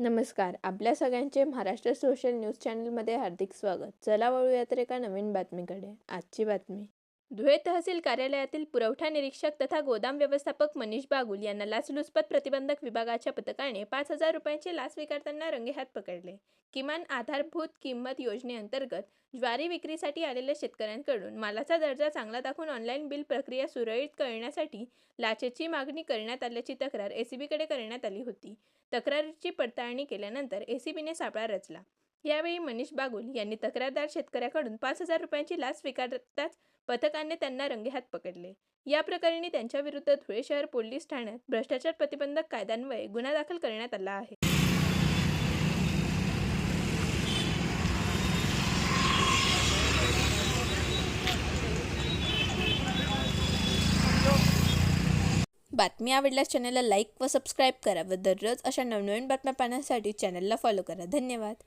नमस्कार. आपल्या सगळ्यांचे महाराष्ट्र सोशल न्यूज चॅनलमध्ये हार्दिक स्वागत. चला वळूया तर एका नवीन बातमीकडे. आजची बातमी. धुळे तहसील कार्यालयातील पुरवठा निरीक्षक तथा गोदाम व्यवस्थापक मनीष बागुल यांना लाचलुचपत प्रतिबंधक विभागाच्या पथकाने 5,000 रुपयांची लाच स्वीकारताना रंगेहात पकडले. किमान आधारभूत किंमत योजनेअंतर्गत ज्वारी विक्रीसाठी आलेल्या शेतकऱ्यांकडून मालाचा दर्जा चांगला दाखवून ऑनलाईन बिल प्रक्रिया सुरळीत करण्यासाठी लाचेची मागणी करण्यात आल्याची तक्रार एसीबीकडे करण्यात आली होती. तक्रारीची पडताळणी केल्यानंतर एसीबीने सापळा रचला. यावेळी मनीष बागुल यांनी तक्रारदार शेतकऱ्याकडून 5,000 रुपयांची लाच स्वीकारताच पथकाने त्यांना रंगेहात पकडले. या प्रकरणी त्यांच्याविरुद्ध धुळे शहर पोलीस ठाण्यात भ्रष्टाचार प्रतिबंधक कायद्यान्वये गुन्हा दाखल करण्यात आला आहे. बातमी आवडल्यास चॅनलला लाईक व सबस्क्राईब करा व दररोज अशा नवनवीन बातम्या पाहण्यासाठी चॅनलला फॉलो करा. धन्यवाद.